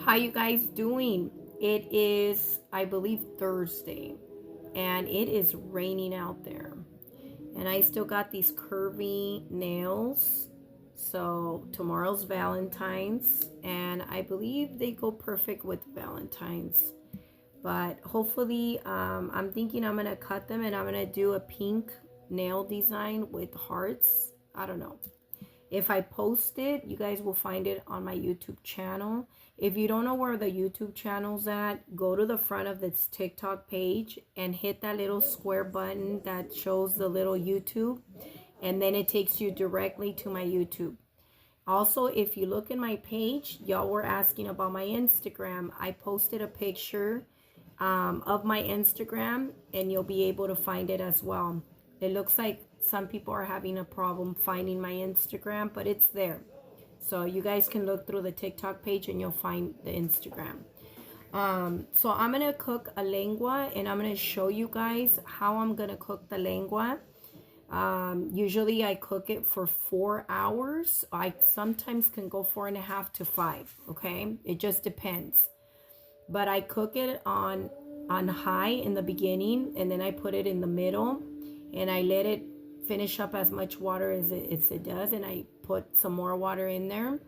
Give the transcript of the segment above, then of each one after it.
How you guys doing? It is, I believe, Thursday, and it is raining out there. And I still got these curvy nails. So tomorrow's Valentine's, and I believe they go perfect with Valentine's. But hopefully, I'm thinking I'm gonna cut them and I'm gonna do a pink nail design with hearts. I don't know. If I post it, you guys will find it on my YouTube channel. If you don't know where the YouTube channel's at, go to the front of this TikTok page and hit that little square button that shows the little YouTube, and then it takes you directly to my YouTube. Also, if you look in my page, y'all were asking about my Instagram. I posted a picture of my Instagram, and you'll be able to find it as well. It looks like some people are having a problem finding my Instagram, but it's there. So you guys can look through the TikTok page and you'll find the Instagram. So I'm going to cook a lengua, and I'm going to show you guys how I'm going to cook the lengua. Usually I cook it for 4 hours. I sometimes can go 4.5 to 5. Okay. It just depends. But I cook it on high in the beginning, and then I put it in the middle, and I let it finish up as much water as it does, and I put some more water in there,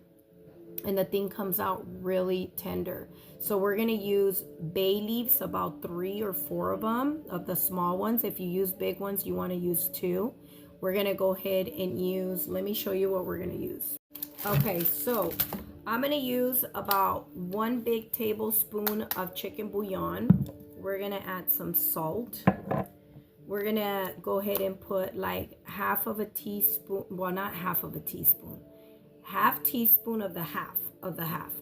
and the thing comes out really tender. So we're gonna use bay leaves, about 3 or 4 of them, of the small ones. If you use big ones, you want to use 2. We're gonna go ahead and use, let me show you what we're gonna use. Okay, so I'm gonna use about 1 big tablespoon of chicken bouillon. We're gonna add some salt. We're gonna go ahead and put like half of a teaspoon, well, not half of a teaspoon, half teaspoon of the half,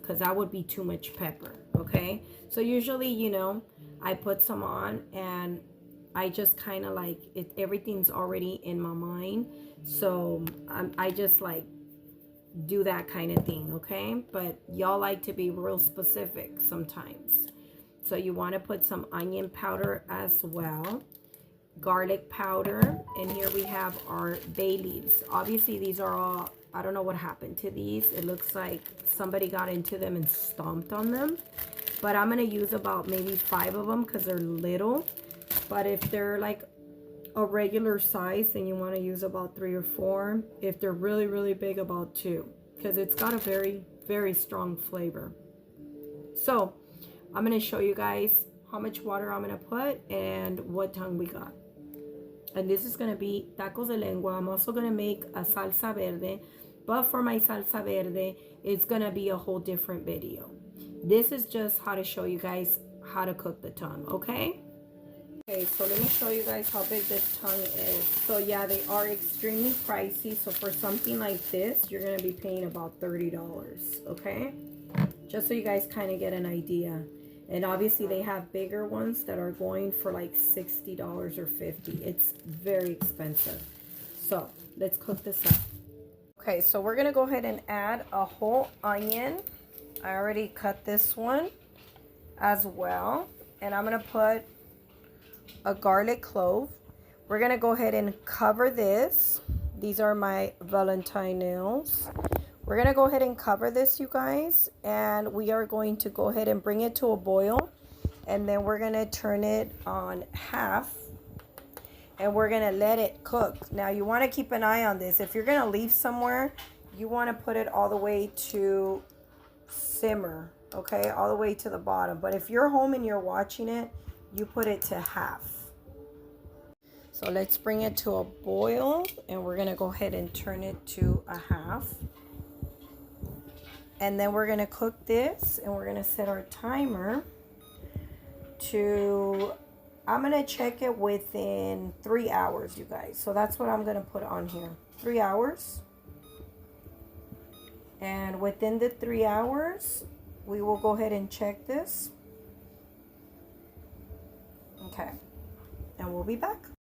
because that would be too much pepper. Okay, so usually, you know, I put some on and I just kind of like it, everything's already in my mind, so I just like do that kind of thing. Okay, but y'all like to be real specific sometimes, so you want to put some onion powder as well, garlic powder, and here we have our bay leaves. Obviously these are all, I don't know what happened to these. It looks like somebody got into them and stomped on them, but I'm gonna use about maybe 5 of them because they're little. But if they're like a regular size, then you want to use about 3 or 4. If they're really big, about 2, because it's got a very strong flavor. So I'm gonna show you guys how much water I'm gonna put and what tongue we got. And this is gonna be tacos de lengua. I'm also gonna make a salsa verde, but for my salsa verde, it's gonna be a whole different video. This is just how to show you guys how to cook the tongue, okay? Okay, so let me show you guys how big this tongue is. So yeah, they are extremely pricey. So for something like this, you're gonna be paying about $30, okay? Just so you guys kind of get an idea. And obviously they have bigger ones that are going for like $60 or $50. It's very expensive. So let's cook this up. Okay, so we're gonna go ahead and add a whole onion. I already cut this one as well. And I'm gonna put a garlic clove. We're gonna go ahead and cover this. These are my Valentine nails. We're gonna go ahead and cover this, you guys, and we are going to go ahead and bring it to a boil, and then we're gonna turn it on half, and we're gonna let it cook. Now you want to keep an eye on this. If you're gonna leave somewhere, you want to put it all the way to simmer, okay, all the way to the bottom. But if you're home and you're watching it, you put it to half. So let's bring it to a boil, and we're gonna go ahead and turn it to a half. And then we're gonna cook this, and we're gonna set our timer to, I'm gonna check it within 3 hours, you guys. So that's what I'm gonna put on here, 3 hours. And within the 3 hours, we will go ahead and check this. Okay, and we'll be back.